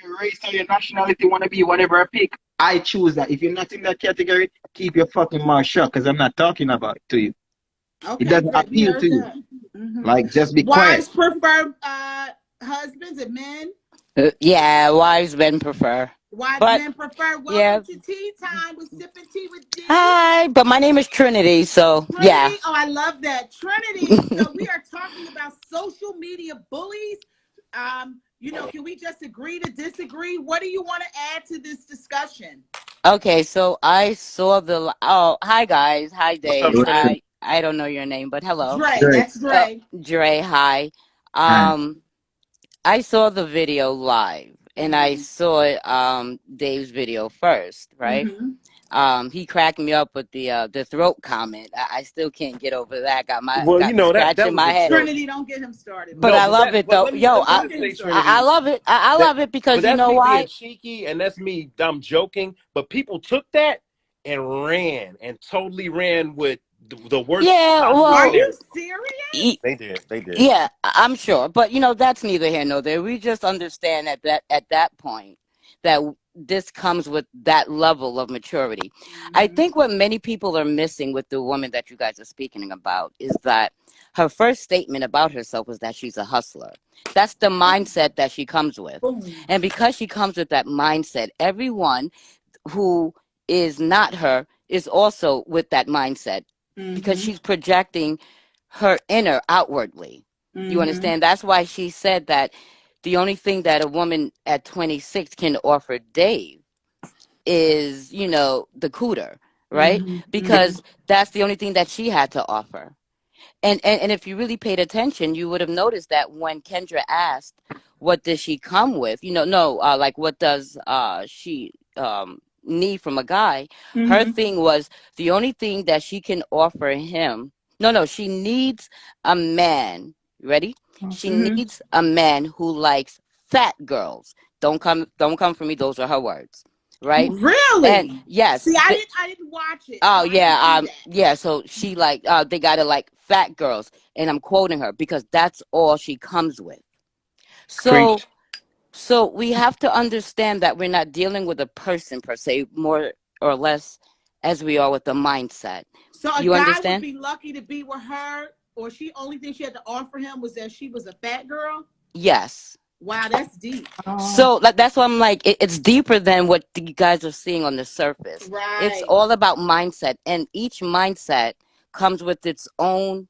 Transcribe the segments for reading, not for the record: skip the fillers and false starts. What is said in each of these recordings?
your race or your nationality want to be, whatever I pick, I choose that. If you're not in that category, keep your fucking mouth shut because I'm not talking about it to you. It Okay, doesn't good. We appeal heard to you. that. Hmm. Like, just be quiet. Wives prefer husbands and men. Yeah, wise men prefer. Wives But men prefer. yeah. Welcome to tea time with sipping tea with D. Hi, but my name is Trinity, so yeah. Trinity. Oh, I love that. Trinity. So we are talking about social media bullies. Can we just agree to disagree? What do you want to add to this discussion? Okay, so I saw the oh, hi guys. Hi What's up, Dave. Trinity? I don't know your name, but hello. Dre, Great. that's Dre. Dre, hi. Hi. Um I saw the video live and I Mm-hmm. saw Dave's video first, right? Mm-hmm. He cracked me up with the throat comment. I still can't get over that. Well, Got me that scratching was my a head. joke. Trinity, don't get him started. But No, I love it but though. Yo, let me Don't just get him say, started. I Trinity, love it. I that love it because you that's know me being why? cheeky, and that's me. I'm joking, but people took that and ran and totally ran with the worst Yeah, possible Are well, you scenario. serious? They did. They did. yeah, I'm sure. But that's neither here nor there. We just understand at that point that this comes with that level of maturity. I Mm-hmm. think what many people are missing with the woman that you guys are speaking about is that her first statement about herself was that she's a hustler. That's the mindset that she comes with. Boom. And because she comes with that mindset, everyone who is not her is also with that mindset because Mm-hmm. she's projecting her inner outwardly. You Mm-hmm. understand? That's why she said that the only thing that a woman at 26 can offer Dave is, the cooter, right? Mm-hmm. Mm-hmm. Because that's the only thing that she had to offer. And if you really paid attention, you would have noticed that when Kendra asked, "What does she come with?" No, like what does she need from a guy? Her Mm-hmm. thing was the only thing that she can offer him. No, she needs a man. Ready? She Mm-hmm. needs a man who likes fat girls. Don't come for me. Those are her words, right? And Really? yes, See, I didn't watch it, so oh I didn't yeah, see that. yeah. So she like they gotta like fat girls, and I'm quoting her because that's all she comes with. So Preach. so we have to understand that we're not dealing with a person per se, more or less as we are with the mindset. So a You guy would understand? be lucky to be with her, or she only thing she had to offer him was that she was a fat girl. Yes. Wow, that's deep. So like that's why I'm like it's deeper than what you guys are seeing on the surface. It's Right. all about mindset, and each mindset comes with its own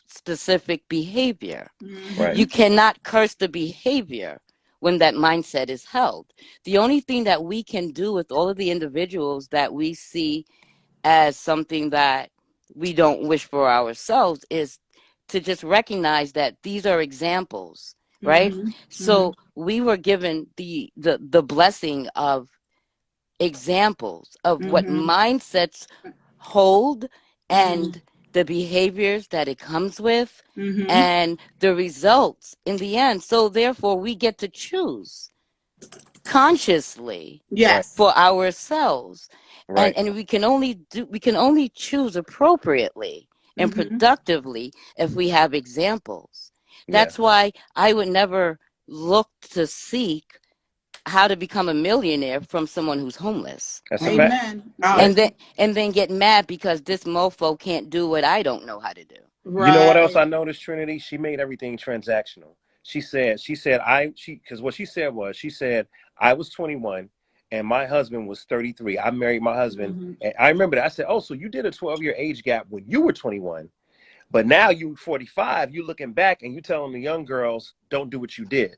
specific behavior. Right. You Mm-hmm. cannot curse the behavior when that mindset is held. The only thing that we can do with all of the individuals that we see as something that we don't wish for ourselves is to just recognize that these are examples, right? Mm-hmm. Mm-hmm. So we were given the blessing of examples of what Mm-hmm. mindsets hold Mm-hmm. and the behaviors that it comes with Mm-hmm. and the results in the end. So therefore we get to choose consciously Right. Yes. for ourselves. Right. And we can only choose appropriately and Mm-hmm. productively if we have examples. Yeah. That's why I would never look to seek how to become a millionaire from someone who's homeless. That's a fact. Amen. Yeah. And Mm-hmm. then get mad because this mofo can't do what I don't know how to do. You know what else Right. I noticed, Trinity? She made everything transactional. Because what she said was, she said, I was 21 and my husband was 33. I married my husband. Mm-hmm. And I remember that. I said, oh, so you did a 12-year age gap when you were 21. But now you 45, you looking back and you telling the young girls, don't do what you did.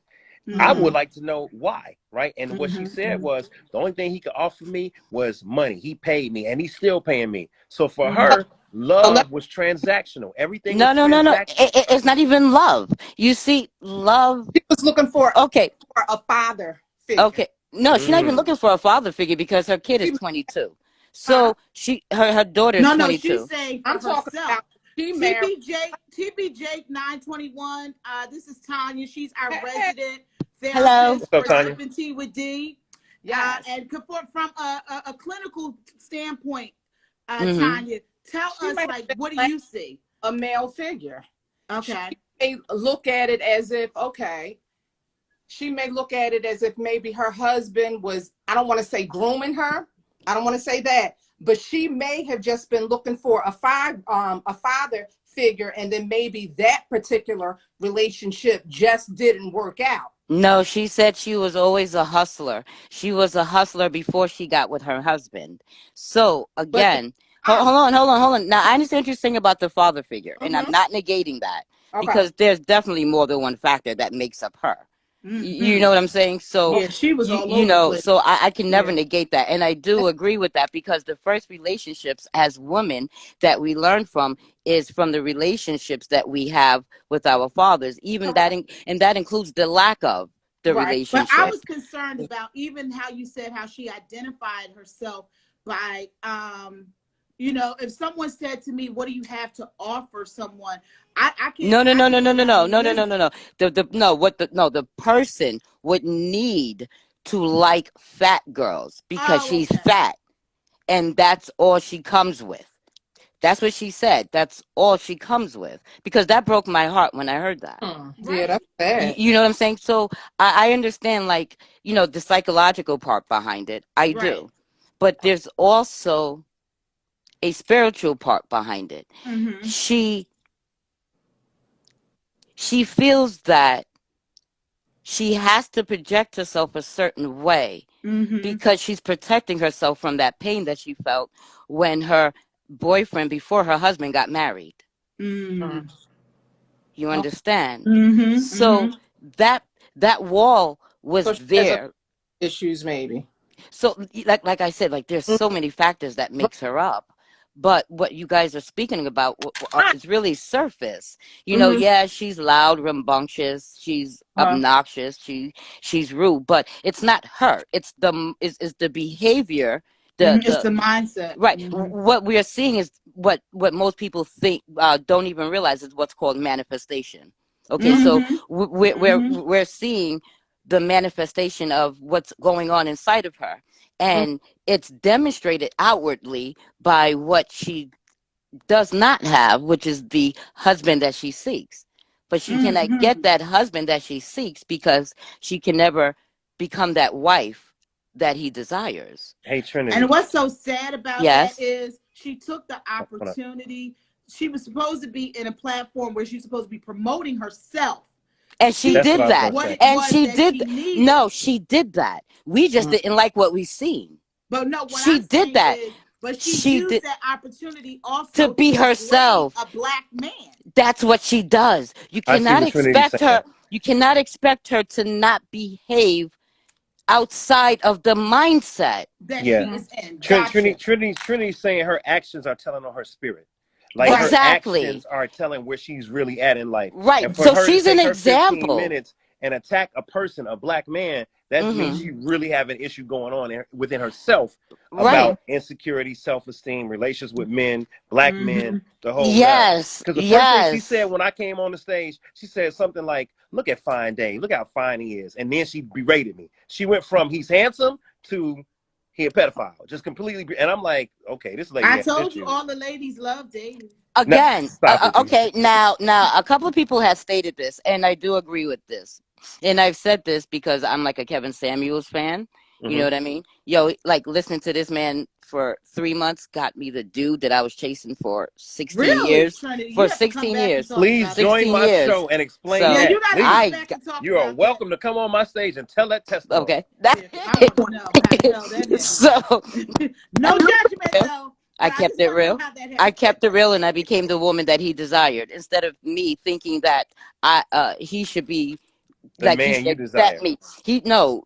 I Mm-hmm. would like to know why, right? And what she said Mm-hmm. was the only thing he could offer me was money. He paid me and he's still paying me. So for Mm-hmm. her, love was transactional. Everything was No. transactional. It's not even love. You see, love. He was looking Okay, for a father figure. okay. No, she's not even Mm. looking for a father figure because her kid is She, 22. huh? So her daughter is No, she's 22. saying I'm for talking herself. about she married. TB Jake 921. This is Tanya. She's our Hey, hey, resident Hello. therapist What's up, for Tanya? Sipping Tea with D. yes, And from a clinical standpoint, Mm-hmm. Tanya, tell she us may like have what do been you see? a male figure. She Okay. may look at it as if, okay, she may look at it as if maybe her husband was, I don't want to say grooming her. I don't want to say that, but she may have just been looking for a father figure, and then maybe that particular relationship just didn't work out. No, she said she was always a hustler. She was a hustler before she got with her husband. So But again, hold on. Now I understand what you're saying about the father figure, and I'm not negating that okay. because there's definitely more than one factor that makes up her. You know what I'm saying? So yeah, she was all you over the know, place. so I can never Yeah. negate that, and I do agree with that because the first relationships as women that we learn from is from the relationships that we have with our fathers, even that, and that includes the lack of the Right. But I relationship. was concerned about even how you said how she identified herself by you know, if someone said to me, what do you have to offer someone? I can't No. I can say I mean, The person would need to like fat girls because oh, she's okay. fat, and that's all she comes with. That's what she said. That's all she comes with. Because that broke my heart when I heard that. Right. Yeah, that's sad. You know what I'm saying? So I understand, like, you know, the psychological part behind it. I Right. do. But there's also a spiritual part behind it. Mm-hmm. She feels that she has to project herself a certain way because she's protecting herself from that pain that she felt when her boyfriend, before her husband, got married. Mm-hmm. You understand? Mm-hmm. So that wall So was she has there. issues, maybe. So like I said, like there's so many factors that makes her up. But what you guys are speaking about is really surface. You know, yeah, she's loud, rambunctious, she's obnoxious, she's rude, but it's not her. It's the behavior, It's the mindset. right. What we are seeing is what most people think don't even realize is what's called manifestation. Okay, so we're seeing the manifestation of what's going on inside of her, and it's demonstrated outwardly by what she does not have, which is the husband that she seeks. But she cannot get that husband that she seeks because she can never become that wife that he desires. Hey, Trinity. And what's so sad about Yes. that is she took the opportunity. She was supposed to be in a platform where she's supposed to be promoting herself. And she That's did what I that. was gonna say. And was she that did. she needed. No, she did that. We just didn't like what we seen. But no, what She I'm did saying that. is, but she She used did that opportunity also to be degrade herself. a black man. That's what she does. You I see cannot what Trinity's expect saying. her. You cannot expect her to not behave outside of the mindset That Yeah. she is in. Gotcha. Trinity's saying her actions are telling on her spirit. Like Right. her Exactly. actions are telling where she's really at in life. Right. And for So her to she's an take her 15 example. minutes and attack a person, a black man, that means she really have an issue going on within herself Right. about insecurity, self-esteem, relations with men, black men, the whole Yes. Because the first thing she said when I came on the stage, she said something like, "Look at Fine Dave, look how fine he is," and then she berated me. She went from he's handsome to he a pedophile, just completely. And I'm like, okay, this lady. I told you all the ladies love Dave. Again, Stop it, okay, now a couple of people have stated this, and I do agree with this. And I've said this because I'm like a Kevin Samuels fan. You know what I mean? Yo, like listening to this man for 3 months got me the dude that I was chasing for 16 years. Trinity, For 16 years. Please join my show and explain So, that. you gotta come back and talk You are about welcome to come on my stage and tell that testimony. Okay. I want to know how the hell that happened. So no judgment though. I kept it real. I kept it real, and I became the woman that he desired. Instead of me thinking that he should be the like man he should you accept desire. me.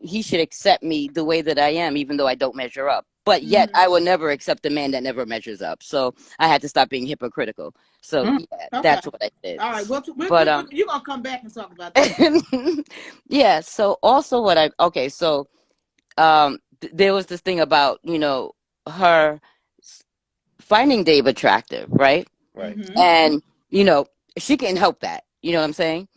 He should accept me the way that I am, even though I don't measure up. But yet, I will never accept a man that never measures up. So I had to stop being hypocritical. So yeah, that's what I did. All right, well, but you're gonna come back and talk about that. Yeah. So also, there was this thing about her finding Dave attractive, right? Right. And she can help that. You know what I'm saying?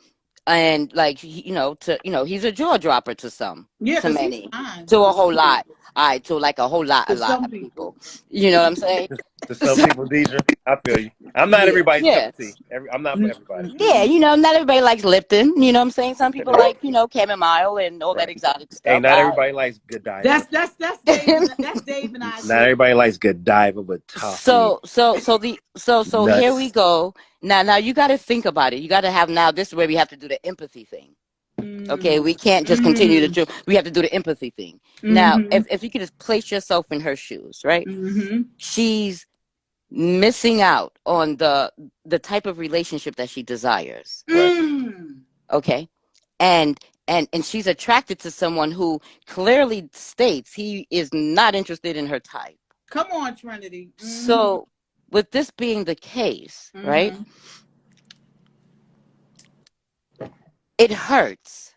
And like he's a jaw dropper to some, to many, to a whole lot. All right, to like a lot To some of people. people. You know what I'm saying? To some So, people, Deidre, I feel you. I'm not Yeah. everybody's cup yeah. of tea. I'm not for everybody. Yeah, not everybody likes Lipton. You know what I'm saying? Some people like, chamomile and all that Right. exotic Hey, stuff. not everybody likes Godiva. That's Dave and that's Dave and I's Not thing. everybody likes Godiva with toffee So here we nuts. go. Now you got to think about it. You got to have, now this is where we have to do the empathy thing. Okay, we can't just continue to we have to do the empathy thing. Now, if you could just place yourself in her shoes, right? She's missing out on the type of relationship that she desires. Right. Okay. And she's attracted to someone who clearly states he is not interested in her type. Come on, Trinity. So with this being the case, right? It hurts.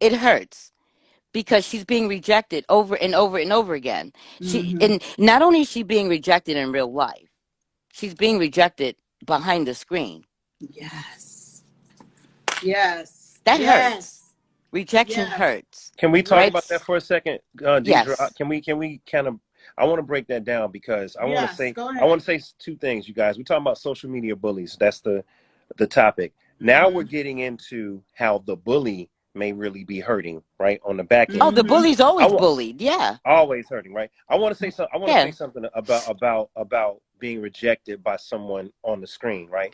It hurts because she's being rejected over and over and over again. And not only is she being rejected in real life, she's being rejected behind the screen. Yes. Yes. That yes. hurts. Rejection hurts. Can we talk Right? about that for a second, Deidre? Yes. Can we kind of? I want to break that down because I want to say two things, you guys. We're talking about social media bullies. That's the topic. Now we're getting into how the bully may really be hurting, right, on the back end. Oh, the bully's always bullied. Yeah. Always hurting, right? I want to say something. I want to say something about being rejected by someone on the screen, right?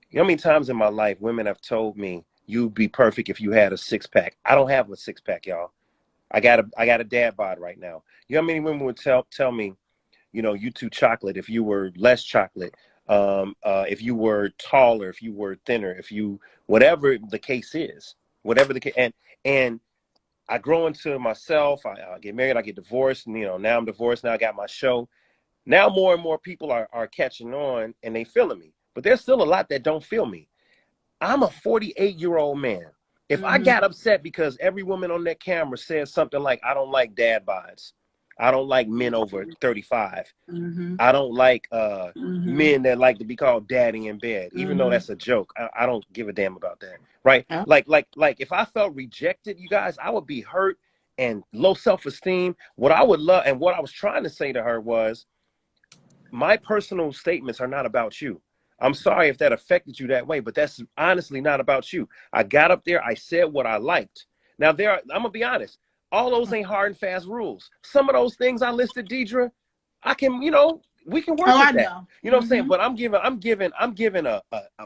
You know how many times in my life women have told me you'd be perfect if you had a six-pack. I don't have a six-pack, y'all. I got a dad bod right now. You know how many women would tell me, you too chocolate if you were less chocolate, if you were taller, if you were thinner, if you, whatever the case is, whatever the case. And I grow into myself. I get married, I get divorced, and now I'm divorced. Now I got my show. Now more and more people are catching on and they feeling me, but there's still a lot that don't feel me. I'm a 48-year-old man. If I got upset because every woman on that camera says something like, I don't like dad bods, I don't like men over 35, I don't like men that like to be called daddy in bed, even though that's a joke. I don't give a damn about that, right? Like if I felt rejected, you guys, I would be hurt and low self-esteem. What I would love and what I was trying to say to her was, my personal statements are not about you. I'm sorry if that affected you that way, but that's honestly not about you. I got up there, I said what I liked. Now I'm gonna be honest, all those ain't hard and fast rules. Some of those things I listed, Deidre, I can, we can work with that. Know. You know what I'm saying? But I'm giving a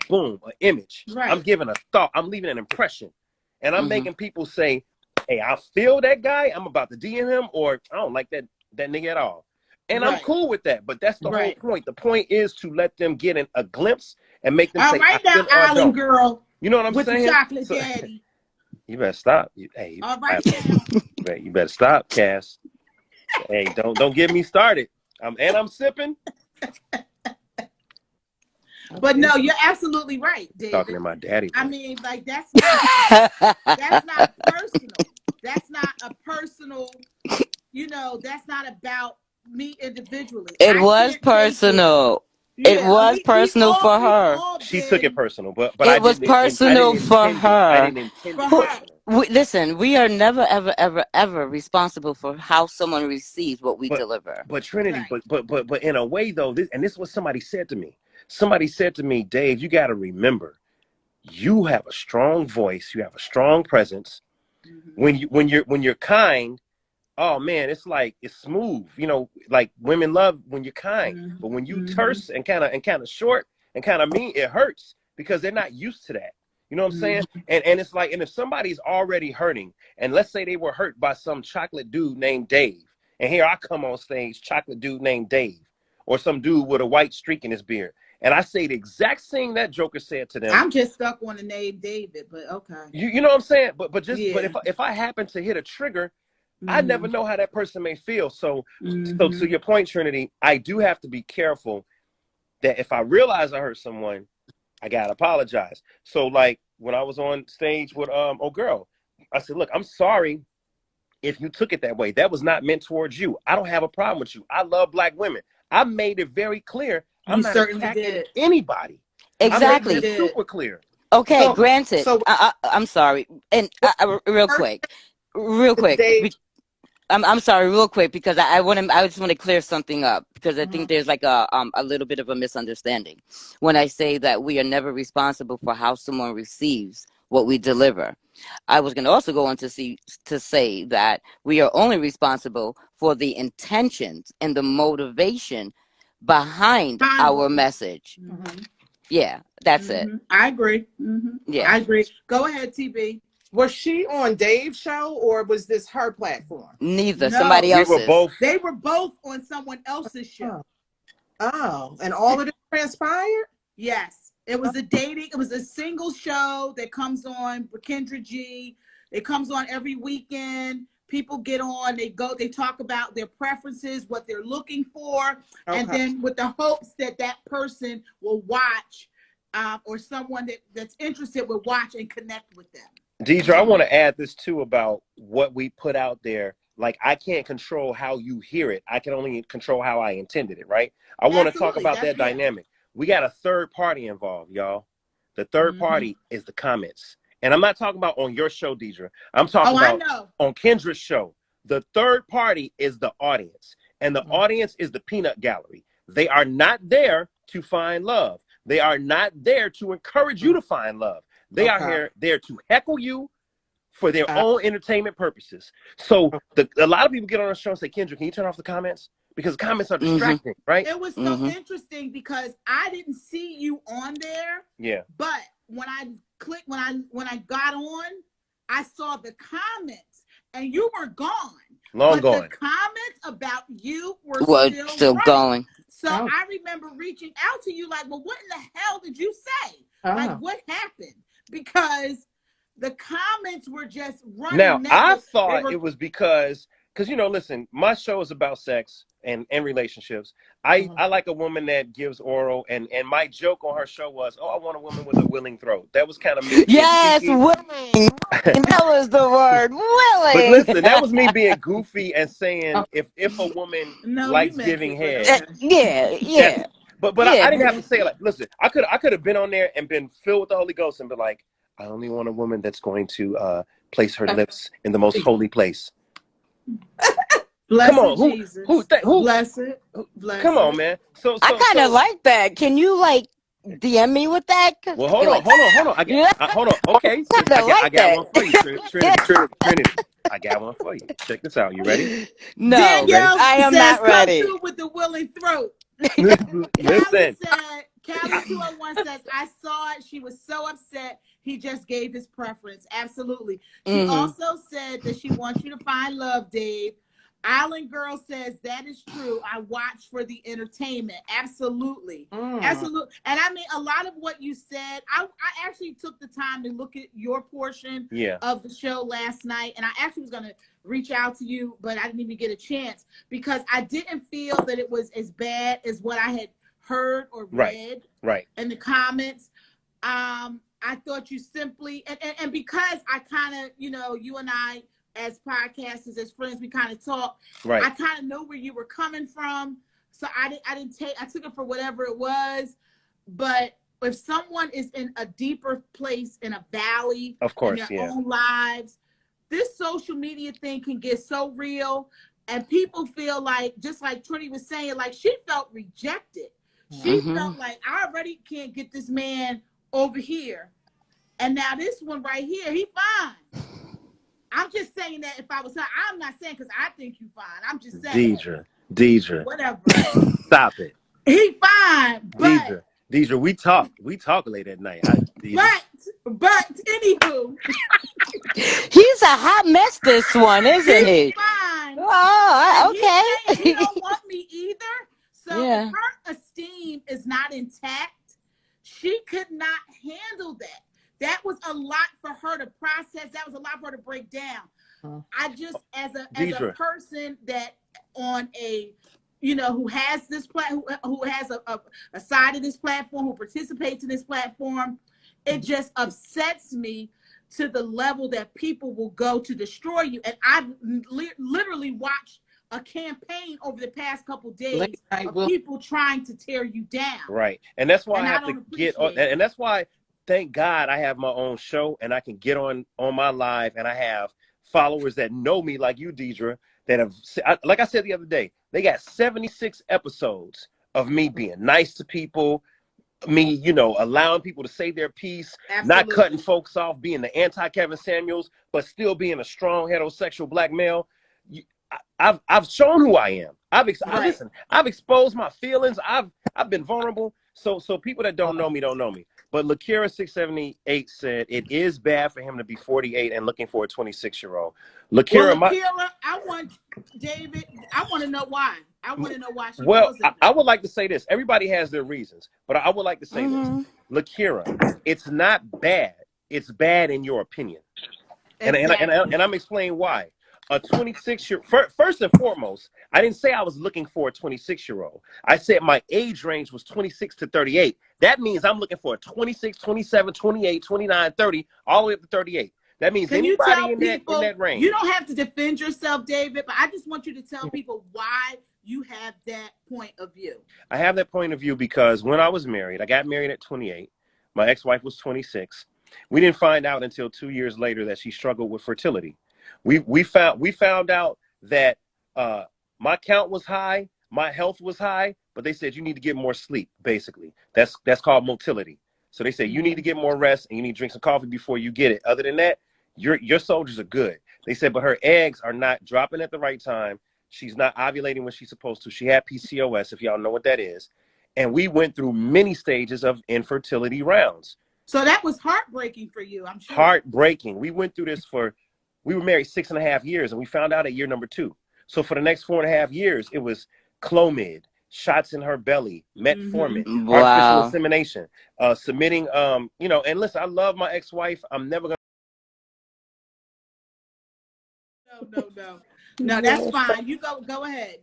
boom, an image. Right. I'm giving a thought. I'm leaving an impression. And I'm making people say, hey, I feel that guy. I'm about to DM him, or I don't like that nigga at all. And I'm cool with that, but that's the whole point. The point is to let them get a glimpse and make them say, right now, Island girl. You know what I'm with saying? The chocolate daddy. You better stop. All right. You better stop, Cass. Hey, don't get me started. I'm sipping. But no, you're absolutely right, David. Talking to my daddy. I mean, like that's not personal. That's not a personal. That's not about me individually. It was personal. It was personal for her. She took it personal, but it was personal for her. I didn't intend it personal. Listen, we are never, ever, ever, ever responsible for how someone receives what we deliver. But Trinity, but in a way though, this is what somebody said to me. Somebody said to me, Dave, you got to remember, you have a strong voice, you have a strong presence. When you're kind. Oh man, it's smooth. Like women love when you're kind, but when you terse and kind of short and kind of mean, it hurts because they're not used to that. You know what I'm saying? And it's like, and if somebody's already hurting, and let's say they were hurt by some chocolate dude named Dave, and here I come on stage, chocolate dude named Dave, or some dude with a white streak in his beard, and I say the exact thing that Joker said to them. I'm just stuck on the name David, but okay. You know what I'm saying? But if I happen to hit a trigger, I never know how that person may feel. So to your point, Trinity, I do have to be careful that if I realize I hurt someone, I gotta apologize. So like when I was on stage with girl, I said, look, I'm sorry if you took it that way. That was not meant towards you. I don't have a problem with you. I love Black women. I made it very clear. I'm not attacking anybody. Exactly. I made it super clear. Okay, granted. I'm sorry. And real quick. I'm sorry, real quick, because I just want to clear something up, because I think Mhm. there's like a little bit of a misunderstanding when I say that we are never responsible for how someone receives what we deliver. I was going to also go on to say that we are only responsible for the intentions and the motivation behind Fine. our message. Mhm. Yeah, that's it. Mhm. I agree. Yeah. I agree. Go ahead, TB. Was she on Dave's show or was this her platform? Neither. Somebody No, We were else's. both. they were both on someone else's show. Oh, and all of this transpired? Yes, it was a dating. It was a single show that comes on with Kendra G. It comes on every weekend. People get on. They go. They talk about their preferences, what they're looking for, and Okay. then with the hopes that that person will watch, or someone that's interested will watch and connect with them. Deidre, I want to add this too about what we put out there. Like, I can't control how you hear it. I can only control how I intended it, right? I want to talk Absolutely. about That's that dynamic. We got a third party involved, y'all. The third party is the comments. And I'm not talking about on your show, Deidre. I'm talking Oh, I about know. on Kendra's show. The third party is the audience. And the audience is the peanut gallery. They are not there to find love. They are not there to encourage you to find love. They are there to heckle you for their own entertainment purposes. So a lot of people get on the show and say, Kendra, can you turn off the comments? Because comments are distracting, right? It was so interesting because I didn't see you on there. Yeah. But when I clicked, when I got on, I saw the comments and you were gone. Long but gone. The comments about you were still running. going. So I remember reaching out to you like, well, what in the hell did you say? Like, what happened? Because the comments were just running. Now, I thought it was because, listen, my show is about sex and relationships. I like a woman that gives oral, and my joke on her show was, I want a woman with a willing throat. That was kind of me. Yes, willing. That was the word, willing. But listen, that was me being goofy and saying, if a woman likes giving head. Yeah. But I didn't have to say it. Like, listen, I could have been on there and been filled with the Holy Ghost and be like, I only want a woman that's going to place her lips in the most holy place. Blessed Come on, Jesus. who? Blessed. Come on, man. So I kind of like that. Can you DM me with that? Well, hold on. Hold on. Okay, so I got one for you, Trinity. I got one for you. Check this out. You ready? No, Danielle I am says, not ready. Come through with the willing throat. Listen. Callie 201 says, I saw it. She was so upset. He just gave his preference. Absolutely. She also said that she wants you to find love, Dave. Island Girl says that is true. I watch for the entertainment. Absolutely. Absolutely. And I mean, a lot of what you said, I actually took the time to look at your portion of the show last night. And I actually was going to reach out to you, but I didn't even get a chance because I didn't feel that it was as bad as what I had heard or read in the comments. I thought you simply, and because I kind of, you and I, as podcasters, as friends, we kind of talk. I kind of know where you were coming from, so I took it for whatever it was. But if someone is in a deeper place, in a valley, of course, in their own lives, this social media thing can get so real, and people feel like, just like Trinity was saying, like she felt rejected. She felt like I already can't get this man over here, and now this one right here, he fine. I'm just saying that if I was her, I'm not saying because I think you fine. I'm just saying. Deidre. Whatever. Stop it. He fine, but Deidre, we talk late at night. But anywho. He's a hot mess, this one, isn't he? Fine. Oh, okay. He don't want me either. So if her esteem is not intact, she could not handle that. That was a lot for her to process. That was a lot for her to break down. I just, as a person that on a, who has this who has a side of this platform, who participates in this platform, it just upsets me to the level that people will go to destroy you. And I've literally watched a campaign over the past couple of days of people trying to tear you down. Right. And that's why I have to get on, and that's why, thank God I have my own show and I can get on my live and I have followers that know me like you, Deidre, that have, like I said the other day, they got 76 episodes of me being nice to people, me, you know, allowing people to say their piece, not cutting folks off, being the anti-Kevin Samuels, but still being a strong heterosexual black male. I've shown who I am. Listen, I've exposed my feelings. I've been vulnerable. So people that don't know me don't know me. But Lakira 678 said it is bad for him to be 48 and looking for a 26-year-old. Lakira, I want David. I want to know why. I want to know why she feels that. I would like to say this. Everybody has their reasons, but I would like to say this. Lakira, it's not bad. It's bad in your opinion. Exactly. And I'm explaining why. A 26-year-old, first and foremost, I didn't say I was looking for a 26-year-old. I said my age range was 26 to 38. That means I'm looking for a 26, 27, 28, 29, 30, all the way up to 38. That means anybody in that range. You don't have to defend yourself, David, but I just want you to tell people why you have that point of view. I have that point of view because when I was married, I got married at 28. My ex-wife was 26. We didn't find out until 2 years later that she struggled with fertility. We found out that my count was high, my health was high, but they said you need to get more sleep. Basically, that's called motility. So they say you need to get more rest and you need to drink some coffee before you get it. Other than that, your soldiers are good. They said, but her eggs are not dropping at the right time. She's not ovulating when she's supposed to. She had PCOS, if y'all know what that is. And we went through many stages of infertility rounds. So that was heartbreaking for you, I'm sure. Heartbreaking. We went through this we were married 6.5 years and we found out at year number 2. So for the next 4.5 years, it was Clomid, shots in her belly, metformin, artificial insemination, submitting, you know, and listen, I love my ex-wife. I'm never going to. No, that's fine. You go ahead.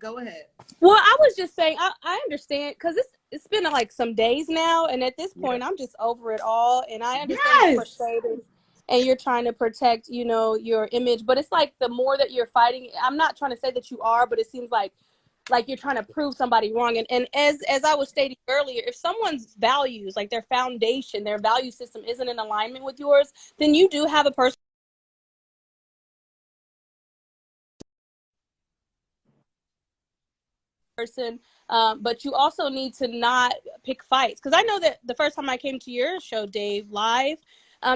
Well, I was just saying, I understand because it's been like some days now. And at this point, I'm just over it all. And I understand you're frustrated and you're trying to protect, you know, your image. But it's like the more that you're fighting, I'm not trying to say that you are, but it seems like you're trying to prove somebody wrong. And as I was stating earlier, if someone's values, like their foundation, their value system isn't in alignment with yours, then you do have a person. But you also need to not pick fights. Because I know that the first time I came to your show, Dave, live,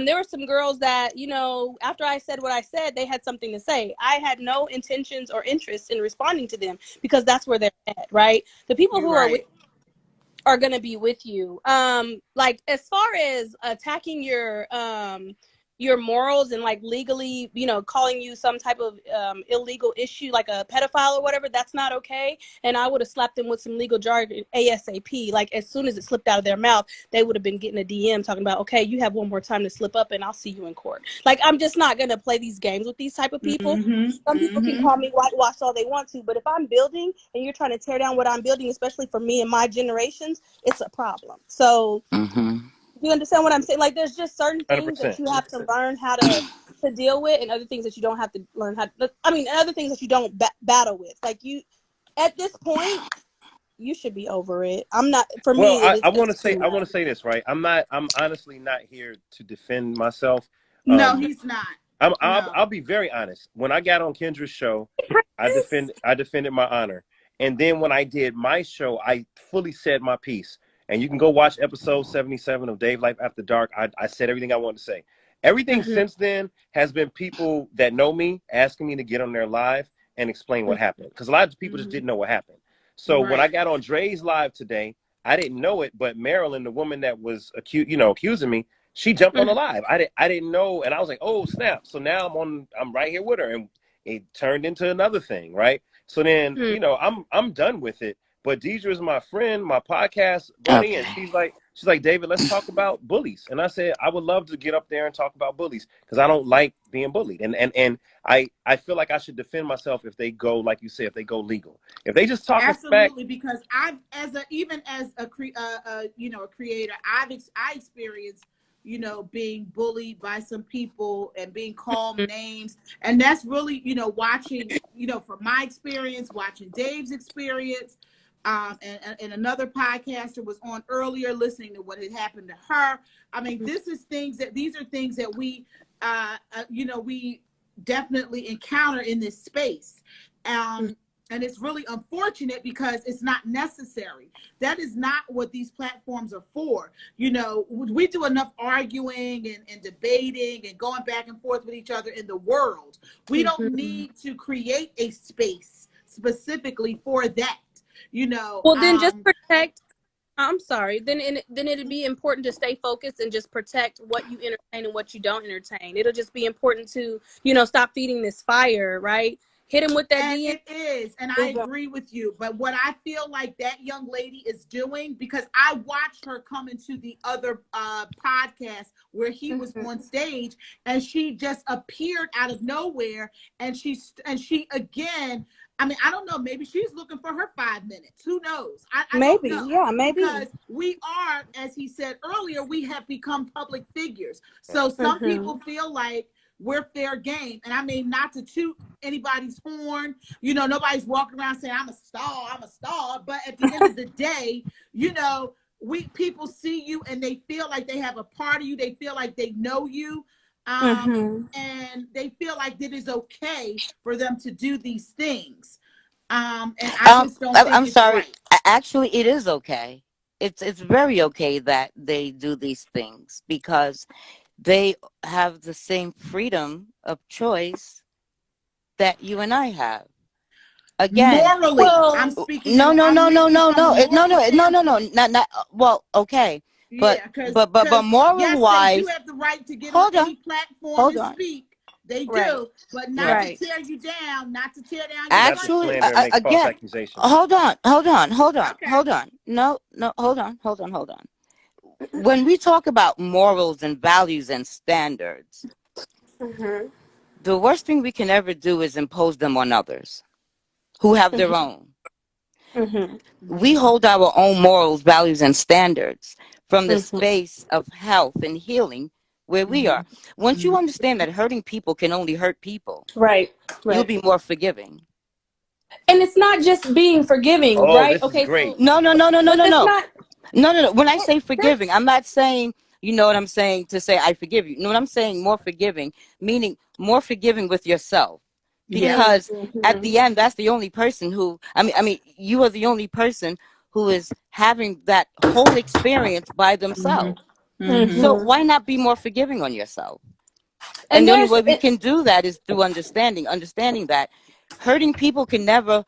there were some girls that, you know, after I said what I said, they had something to say. I had no intentions or interest in responding to them because that's where they're at, right? The people who are going to be with you. Like, as far as attacking your morals and like legally, you know, calling you some type of illegal issue, like a pedophile or whatever, that's not okay. And I would have slapped them with some legal jargon ASAP. Like as soon as it slipped out of their mouth, they would have been getting a DM talking about, okay, you have one more time to slip up and I'll see you in court. Like, I'm just not going to play these games with these type of people. Some people can call me whitewash all they want to, but if I'm building and you're trying to tear down what I'm building, especially for me and my generations, it's a problem. So you understand what I'm saying? Like, there's just certain things 100%. That you have to learn how to deal with, and other things that you don't have to learn how to. I mean, other things that you don't battle with. Like, you, at this point, you should be over it. I'm not. For me, I want to say this, right? I'm honestly not here to defend myself. No, he's not. I'll be very honest. When I got on Kendra's show, I defended my honor, and then when I did my show, I fully said my piece. And you can go watch episode 77 of Dave Life After Dark. I said everything I wanted to say. Everything since then has been people that know me asking me to get on their live and explain what happened. Because a lot of people just didn't know what happened. So when I got on Dre's live today, I didn't know it, but Marilyn, the woman that was accusing me, she jumped on the live. I didn't know, and I was like, oh snap! So now I'm right here with her, and it turned into another thing, right? So then I'm done with it. But Deidre is my friend, my podcast buddy, and she's like, David, let's talk about bullies. And I said, I would love to get up there and talk about bullies because I don't like being bullied. And I feel like I should defend myself if they go, like you said, if they go legal. If they just talk absolutely, because even as a creator, I experienced, being bullied by some people and being called names. And that's really, watching, from my experience, watching Dave's experience. And another podcaster was on earlier listening to what had happened to her. I mean, these are things that we, we definitely encounter in this space. And it's really unfortunate because it's not necessary. That is not what these platforms are for. You know, we do enough arguing and debating and going back and forth with each other in the world. We don't need to create a space specifically for that. You know, Well, then just protect. I'm sorry. Then it'd be important to stay focused and just protect what you entertain and what you don't entertain. It'll just be important to, stop feeding this fire, right? Hit him with that and DM. it is, and I agree with you. But what I feel like that young lady is doing, because I watched her come into the other podcast where he was on stage, and she just appeared out of nowhere, and she again. I mean, I don't know. Maybe she's looking for her 5 minutes. Who knows? I Maybe, don't know. yeah, maybe. Because we are, as he said earlier, we have become public figures. So some people feel like we're fair game. And I mean, not to toot anybody's horn. You know, nobody's walking around saying, I'm a star. But at the end of the day, you know, people see you and they feel like they have a part of you. They feel like they know you. And they feel like it is okay for them to do these things. And I just don't think I'm it's sorry. right. Actually, it is okay. It's very okay that they do these things because they have the same freedom of choice that you and I have. Again, Morally, I'm speaking. No. Not. Well, okay, but yeah, because moral yes, wise, they do have the right to get on any platform and speak. They do, but not to tear you down, not to tear down your actually, slander and make false again, accusations. hold on. Okay. Hold on. No, hold on. When we talk about morals and values and standards, the worst thing we can ever do is impose them on others who have their own. We hold our own morals, values, and standards from the space of health and healing where we are. Once you understand that hurting people can only hurt people, you'll be more forgiving. And it's not just being forgiving, right? This is great. No. No. When I say forgiving, I'm not saying, you know what I'm saying, to say I forgive you. No, what I'm saying, more forgiving, meaning more forgiving with yourself. Because at the end, that's the only person who, I mean, you are the only person who is having that whole experience by themselves. So why not be more forgiving on yourself? And the only way we can do that is through understanding that hurting people can never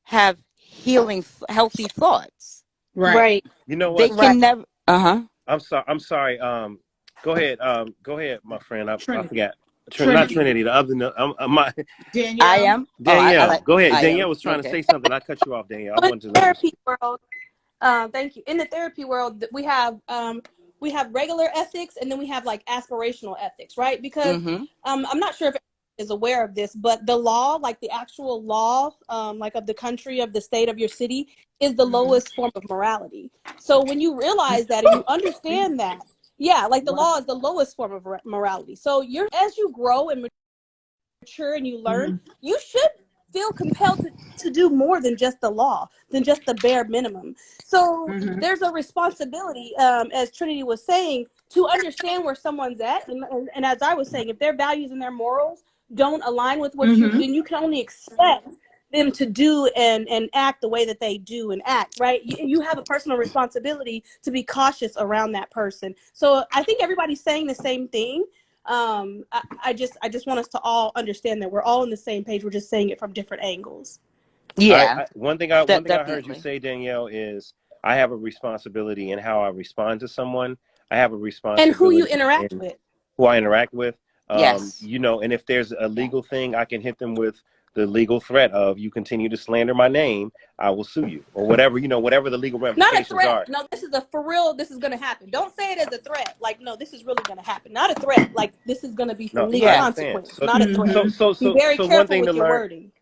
have healing, healthy thoughts. Right. You know They what? can never. I'm sorry. Go ahead, my friend. I forgot. Trinity. Not Trinity. The other. Danielle. I am. Danielle. Go ahead. I Danielle am. was trying to say something. I cut you off, Danielle. I In wanted to the let therapy world, thank you. In the therapy world, we have regular ethics, and then we have like aspirational ethics, right? Because I'm not sure if is aware of this, but the law, like the actual law, like of the country, of the state, of your city, is the lowest form of morality. So when you realize that and you understand that, yeah, like the law is the lowest form of morality. So as you grow and mature and you learn, you should feel compelled to do more than just the law, than just the bare minimum. So there's a responsibility, as Trinity was saying, to understand where someone's at. And as I was saying, if their values and their morals don't align with what then you can only expect them to do and act the way that they do and act, right? You have a personal responsibility to be cautious around that person. So I think everybody's saying the same thing. I just want us to all understand that we're all on the same page. We're just saying it from different angles. Yeah. One thing I heard you say, Danielle, is I have a responsibility in how I respond to someone. I have a responsibility and who you interact with. Who I interact with. Yes. You know, and if there's a legal thing, I can hit them with the legal threat of, you continue to slander my name, I will sue you, or whatever, whatever the legal ramifications Not a threat. are. No, this is for real. This is going to happen. Don't say it as a threat. Like, no, this is really going to happen. Not a threat. Like, this is going to be some legal consequence. Not a threat. Be very careful with your wording.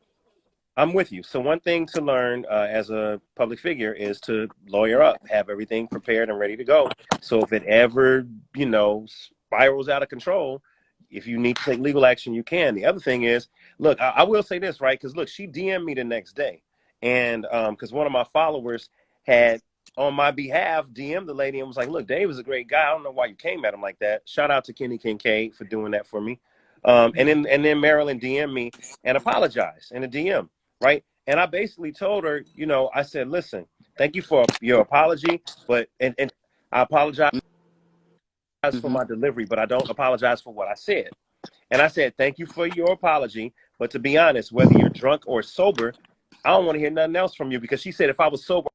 I'm with you. So one thing to learn as a public figure is to lawyer up, have everything prepared and ready to go. So if it ever, spirals out of control, if you need to take legal action, you can. The other thing is, look, I will say this, right? Because look, she DM'd me the next day. And because one of my followers had, on my behalf, DM'd the lady and was like, look, Dave is a great guy. I don't know why you came at him like that. Shout out to Kenny Kincaid for doing that for me. And then Marilyn DM'd me and apologized in a DM. right? And I basically told her, you know, I said, listen, thank you for your apology, but and I apologize for my delivery, but I don't apologize for what I said. And I said, thank you for your apology, but to be honest, whether you're drunk or sober, I don't want to hear nothing else from you, because she said if I was sober,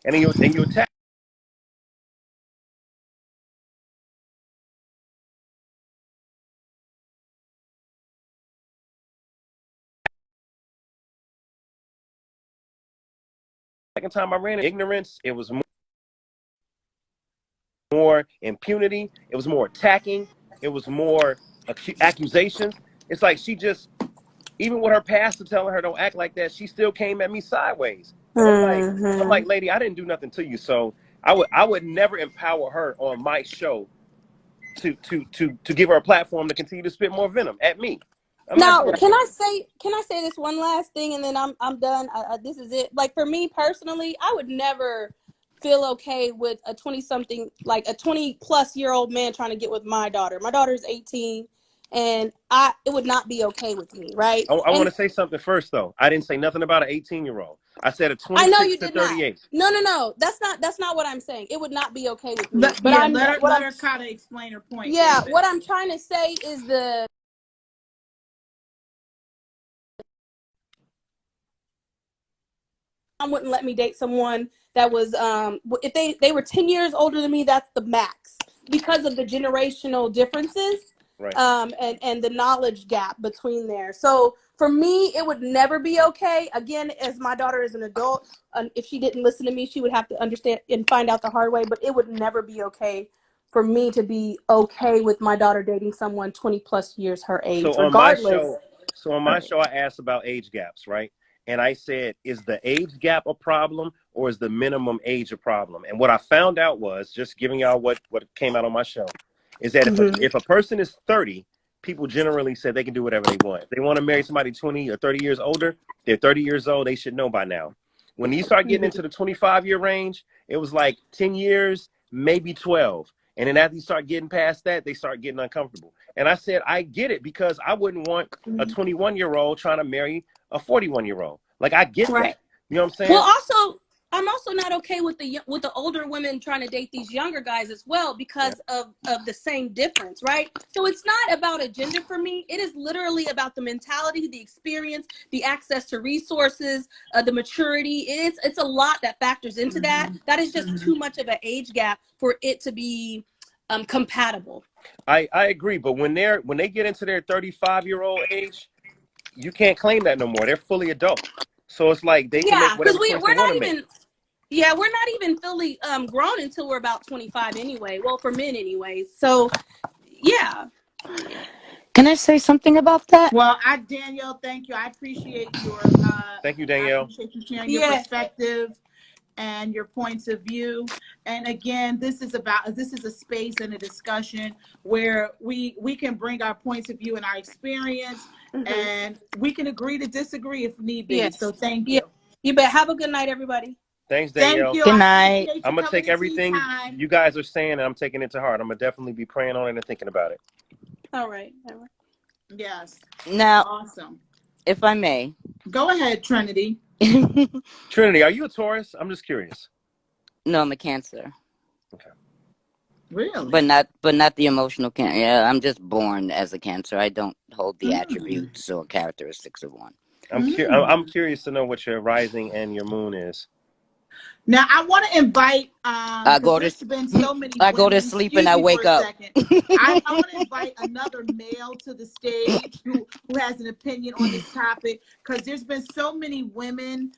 and you attack. Second time I ran it, ignorance, it was more impunity, it was more attacking, it was more accusations. It's like she just, even with her pastor telling her don't act like that, she still came at me sideways. And I'm like, lady, I didn't do nothing to you. So I would never empower her on my show to give her a platform to continue to spit more venom at me. I'm not Now, doing can that. I say this one last thing, and then I'm done. This is it. Like, for me personally, I would never feel okay with a 20-something, like a 20-plus-year-old man trying to get with my daughter. My daughter's 18, and it would not be okay with me, right? I want And to say something first, though. I didn't say nothing about an 18-year-old. I said a I know 26 you to did not. 38. No. That's not what I'm saying. It would not be okay with me. But Yeah, let her kind of explain her point, David. what I'm trying to say is wouldn't let me date someone that was if they were 10 years older than me. That's the max, because of the generational differences, Right. and the knowledge gap between there. So for me, it would never be okay. Again, as my daughter is an adult, if she didn't listen to me, she would have to understand and find out the hard way. But it would never be okay for me to be okay with my daughter dating someone 20 plus years her age, So on my regardless. show, I asked about age gaps, right? And I said, is the age gap a problem, or is the minimum age a problem? And what I found out was, just giving y'all what came out on my show, is that if a person is 30, people generally say they can do whatever they want. If they want to marry somebody 20 or 30 years older, they're 30 years old, they should know by now. When you start getting into the 25-year range, it was like 10 years, maybe 12. And then after you start getting past that, they start getting uncomfortable. And I said, I get it, because I wouldn't want a 21-year-old trying to marry a 41-year-old. Like, I get that. You know what I'm saying? Well, also, I'm also not okay with the older women trying to date these younger guys as well, because of the same difference, right? So it's not about a gender for me. It is literally about the mentality, the experience, the access to resources, the maturity. It's a lot that factors into that. That is just too much of an age gap for it to be compatible. I agree, but when they get into their 35-year-old age, you can't claim that no more. They're fully adult. So it's like they can make whatever choice they want to make. We're not even fully grown until we're about 25 anyway. Well, for men anyways. So, yeah. Can I say something about that? Well, Danielle, thank you. I appreciate your thank you, Danielle. I appreciate you sharing your perspective and your points of view. And again, this is a space and a discussion where we can bring our points of view and our experience, and we can agree to disagree if need be. So thank you. You bet. Have a good night, everybody. Thanks, Danielle. Thank you. Good night. I'm going to take everything you guys are saying, and I'm taking it to heart. I'm going to definitely be praying on it and thinking about it. All right. Yes. Now, awesome. If I may. Go ahead, Trinity. Trinity, are you a Taurus? I'm just curious. No, I'm a Cancer. Okay. Really? But not the emotional Cancer. Yeah, I'm just born as a Cancer. I don't hold the attributes or characteristics of one. I'm curious to know what your rising and your moon is. Now I want to invite. There's been so many. I go to sleep and I wake up. I want to invite another male to the stage who has an opinion on this topic, because there's been so many women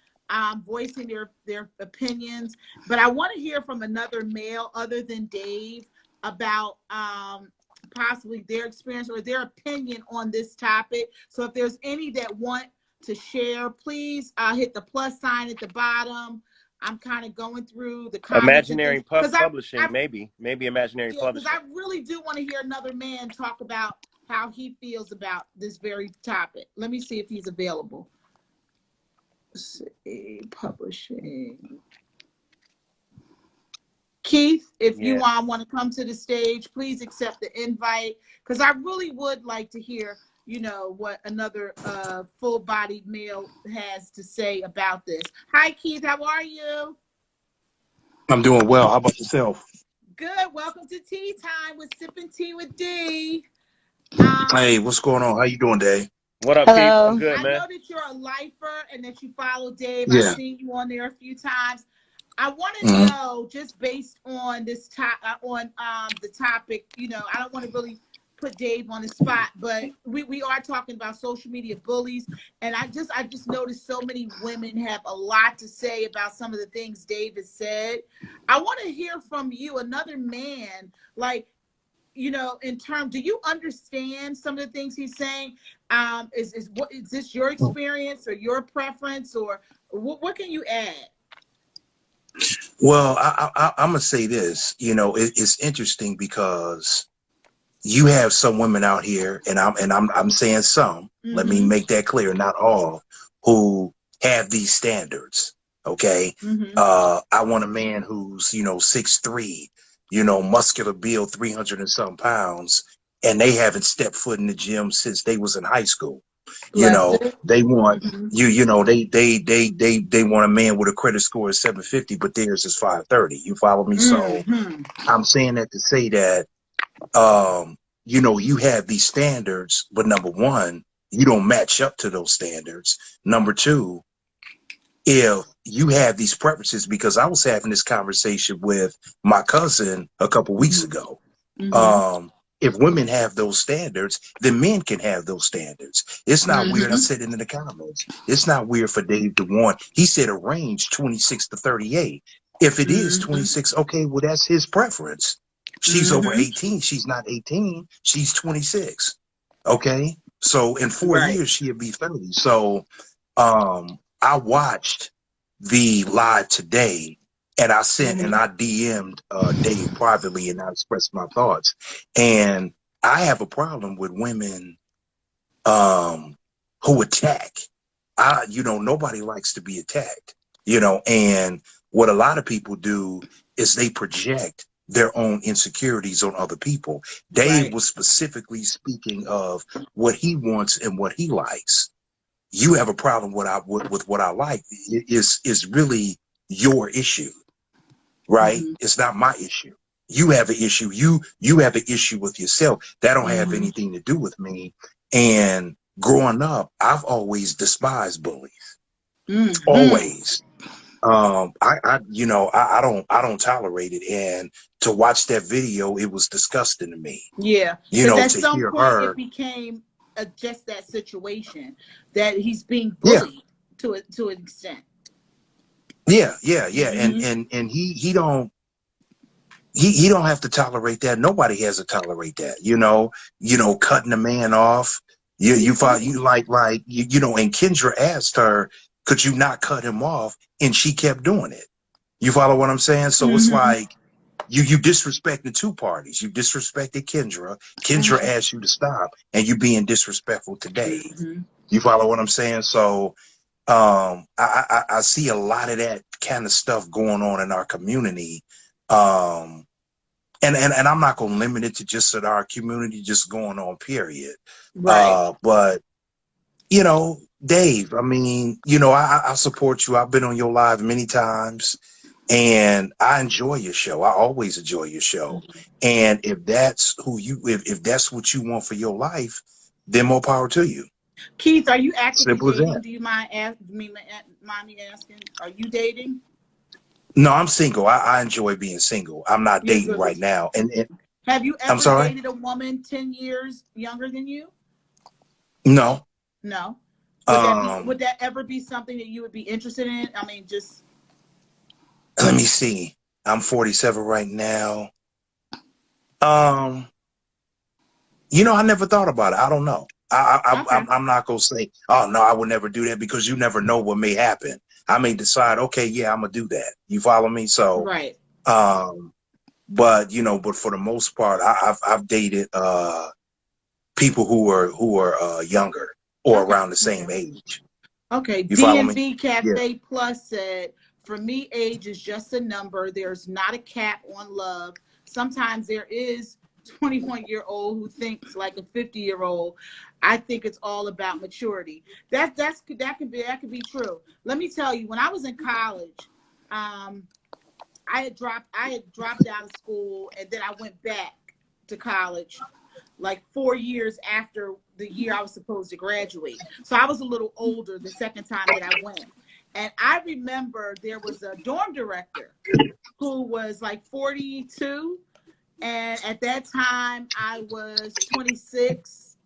voicing their opinions, but I want to hear from another male other than Dave about possibly their experience or their opinion on this topic. So if there's any that want to share, please hit the plus sign at the bottom. I'm kind of going through the comments. Imaginary Publishing, maybe Imaginary Publishing. Because I really do want to hear another man talk about how he feels about this very topic. Let me see if he's available. Let's see, publishing. Keith, if you want to come to the stage, please accept the invite, because I really would like to hear, you know, what another full-bodied male has to say about this. Hi, Keith. How are you? I'm doing well. How about yourself? Good. Welcome to Tea Time with Sipping Tea with D. Hey, what's going on? How you doing, Dave? What up, Keith? Hello. I'm good, I man. know that you're a lifer and that you follow Dave. I've Yeah. seen you on there a few times. I want to know, just based on this the topic, you know, I don't want to really put Dave on the spot, but we are talking about social media bullies, and I just noticed so many women have a lot to say about some of the things Dave has said. I want to hear from you, another man, like, you know, in terms, do you understand some of the things he's saying? Is this your experience or your preference, or what can you add? Well, I'm gonna say this. You know, it's interesting because you have some women out here, and I'm saying some. Let me make that clear. Not all who have these standards. Okay. I want a man who's 6'3", muscular build, 300 and some pounds, and they haven't stepped foot in the gym since they was in high school. They want they want a man with a credit score of 750, but theirs is 530. You follow me? So I'm saying that to say that you have these standards, but number one, you don't match up to those standards. Number two, if you have these preferences, because I was having this conversation with my cousin a couple weeks ago. If women have those standards, then men can have those standards. It's not weird. I said it in the comments. It's not weird for Dave to want. He said a range 26 to 38. If it is 26, okay, well, that's his preference. She's over 18. She's not 18. She's 26. Okay. So in 4 years, she'll be 30. So I watched the live today, and I sent and I DM'd Dave privately, and I expressed my thoughts. And I have a problem with women who attack. Nobody likes to be attacked, and what a lot of people do is they project their own insecurities on other people. Dave was specifically speaking of what he wants and what he likes. You have a problem with what I like. Is really your issue, right? It's not my issue. You have an issue. You have an issue with yourself. That don't have anything to do with me. And growing up, I've always despised bullies. Always. I don't tolerate it. And to watch that video, it was disgusting to me. Yeah. Because at to some hear point her, it became just that situation that he's being bullied to an extent. Yeah. And he don't have to tolerate that. Nobody has to tolerate that. Cutting a man off. And Kendra asked her, could you not cut him off? And she kept doing it. You follow what I'm saying? So it's like you disrespected two parties. You disrespected Kendra. Kendra asked you to stop, and you being disrespectful to Dave. You follow what I'm saying? So I see a lot of that kind of stuff going on in our community. And I'm not going to limit it to just in our community, just going on, period. But, Dave, I mean, I support you. I've been on your live many times, and I enjoy your show. I always enjoy your show. And if that's if that's what you want for your life, then more power to you. Keith, are you actively Simple as dating? that. Do you mind me asking? Are you dating? No, I'm single. I enjoy being single. I'm not dating right now. And have you ever dated a woman 10 years younger than you? No. No. Would that ever be something that you would be interested in? I mean, just let me see. I'm 47 right now. I never thought about it. I don't know. I'm not gonna say, oh no, I would never do that, because you never know what may happen. I may decide, okay, yeah, I'm gonna do that. You follow me? So but for the most part, I've dated people who are younger or around the same age. Okay, You follow me? D&B Yeah. Cafe Plus said, for me, age is just a number. There's not a cap on love. Sometimes there is 21-year-old who thinks like a 50-year-old. I think it's all about maturity. That could be true. Let me tell you, when I was in college, I had dropped out of school, and then I went back to college like 4 years after the year I was supposed to graduate. So I was a little older the second time that I went. And I remember there was a dorm director who was like 42. And at that time I was 26.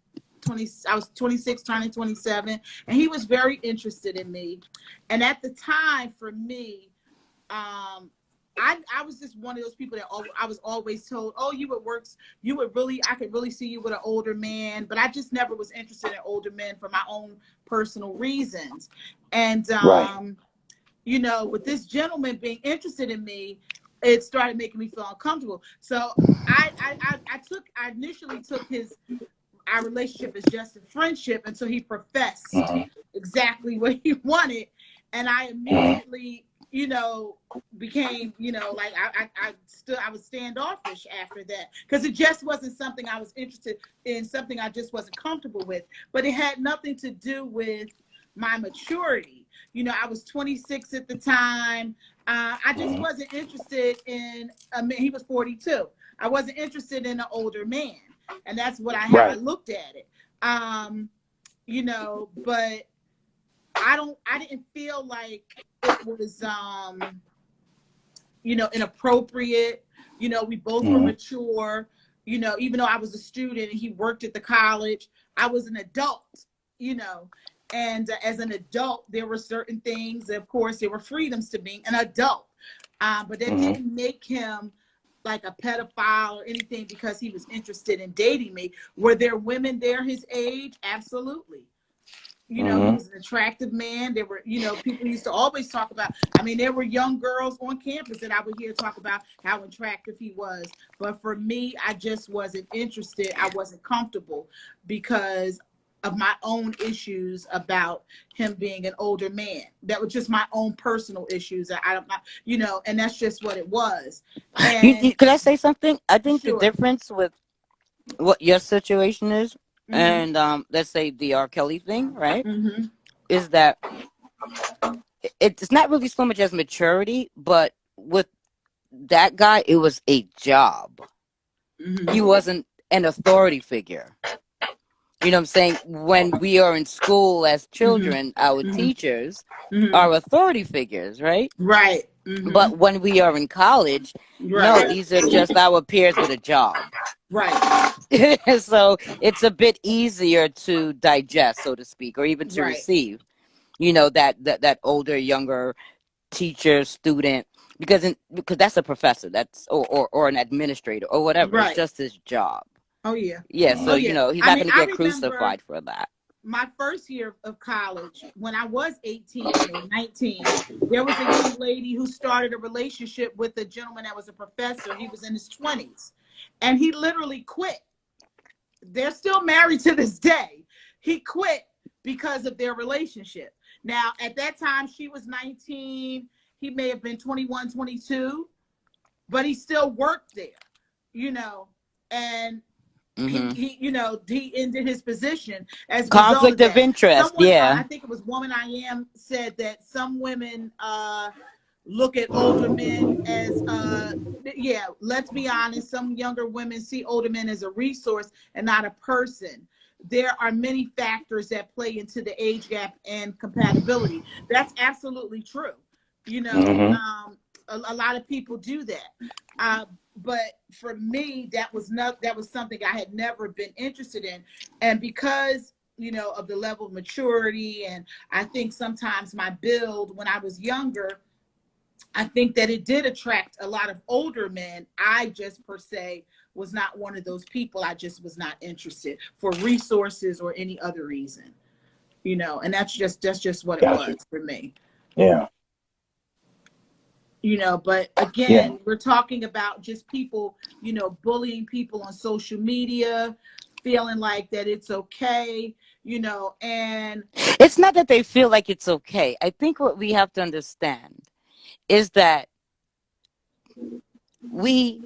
I was 26, turning 27. And he was very interested in me. And at the time, for me, I was just one of those people that I was always told, oh, I could really see you with an older man, but I just never was interested in older men for my own personal reasons. And, you know, with this gentleman being interested in me, it started making me feel uncomfortable. So I initially took our relationship as just a friendship until he professed exactly what he wanted. And I immediately, you know, became, you know, like I was standoffish after that, because it just wasn't something I was interested in, something I just wasn't comfortable with. But it had nothing to do with my maturity. You know, I was 26 at the time. I just wasn't interested in a man. He was 42. I wasn't interested in an older man, and that's what how I looked at it. You know, but I didn't feel like it was, you know, inappropriate. You know, we both were mature. You know, even though I was a student and he worked at the college, I was an adult, you know. And as an adult, there were certain things, of course, there were freedoms to being an adult. But that didn't make him like a pedophile or anything because he was interested in dating me. Were there women there his age? Absolutely. You know, he was an attractive man. There were, you know, people used to always talk about, I mean, there were young girls on campus that I would hear talk about how attractive he was. But for me, I just wasn't interested. I wasn't comfortable because of my own issues about him being an older man. That was just my own personal issues. That I don't, you know, and that's just what it was. And Could I say something? I think the sure. difference with what your situation is and let's say the R. Kelly thing, right? Is that it's not really so much as maturity, but with that guy, it was a job. He wasn't an authority figure. You know what I'm saying? When we are in school as children, our teachers are authority figures, right? Right. But when we are in college, no, these are just our peers with a job. Right. So it's a bit easier to digest, so to speak, or even to receive, you know, that older, younger teacher, student, because that's a professor, that's or an administrator or whatever. It's just his job. Oh yeah. Yeah. So you know, he's not going to get crucified for that. My first year of college, when I was 18 or 19, there was a young lady who started a relationship with a gentleman that was a professor. He was in his 20s, and he literally quit. They're still married to this day. He quit because of their relationship. Now, at that time, she was 19. He may have been 21, 22, but he still worked there, you know, and he you know, he ended his position as a conflict result of of interest. Someone, Yeah. I think it was Woman I Am said that some women look at older men as let's be honest, some younger women see older men as a resource and not a person. There are many factors that play into the age gap and compatibility. That's absolutely true. You know, a lot of people do that. But for me, that was something I had never been interested in. And because, you know, of the level of maturity, and I think sometimes my build when I was younger, I think that it did attract a lot of older men. I just per se was not one of those people. I just was not interested for resources or any other reason, you know, and that's just what it was for me. Yeah. You know, but again, we're talking about just people, you know, bullying people on social media, feeling like that it's okay. and It's not that they feel like it's okay. I think what we have to understand is that we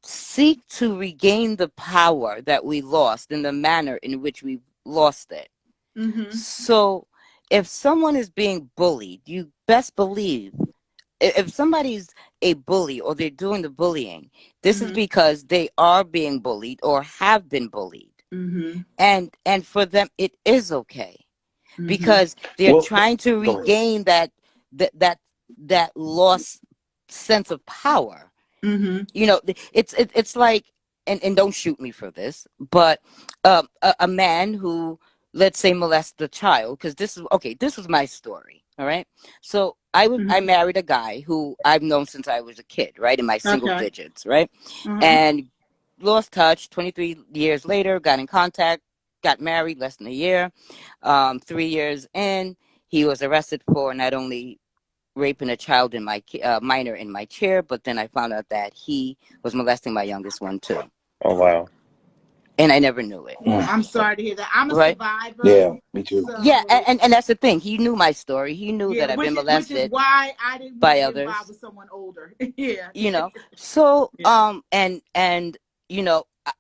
seek to regain the power that we lost in the manner in which we lost it. mm-hmm. So if someone is being bullied, you best believe if somebody's a bully or they're doing the bullying, this is because they are being bullied or have been bullied. And for them it is okay because they're trying to regain that lost sense of power. It's like, and don't shoot me for this, but a man who, let's say, molests a child, because this was my story. All right, so I married a guy who I've known since I was a kid, right, in my single digits, right, and lost touch. 23 years later, got in contact, got married less than a year. 3 years in, he was arrested for not only raping a child in my minor in my chair, but then I found out that he was molesting my youngest one too. Oh wow! And I never knew it. I'm sorry to hear that. I'm a survivor. Yeah, me too. So, yeah, and that's the thing. He knew my story. He knew that I've been molested, which is why I didn't by get others. involved with someone older. Yeah, So and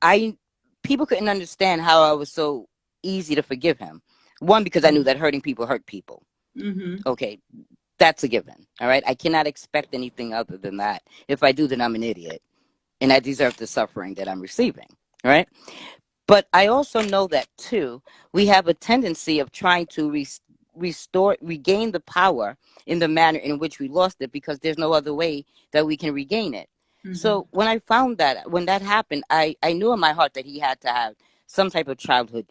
I people couldn't understand how I was so easy to forgive him. One, because I knew that hurting people hurt people. Okay, that's a given. All right, I cannot expect anything other than that. If I do, then I'm an idiot, and I deserve the suffering that I'm receiving. All right. But I also know that too, we have a tendency of trying to regain the power in the manner in which we lost it, because there's no other way that we can regain it. So when I found that, when that happened, I knew in my heart that he had to have some type of childhood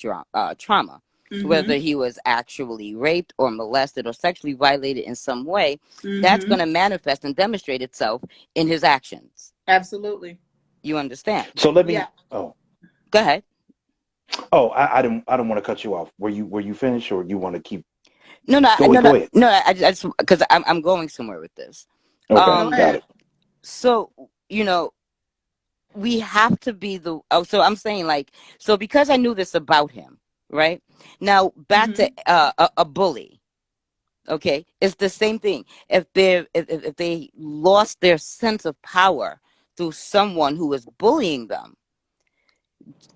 trauma, whether he was actually raped or molested or sexually violated in some way. That's going to manifest and demonstrate itself in his actions. Absolutely. You understand? So let me. Oh, go ahead. Oh, I don't want to cut you off. Were you finished, or you want to keep? No, go ahead. No, I just, because I'm going somewhere with this. Okay, got it. So we have to be the. Oh, so I'm saying, like, so because I knew this about him, right? Now back to a bully. Okay, it's the same thing. If they lost their sense of power through someone who was bullying them,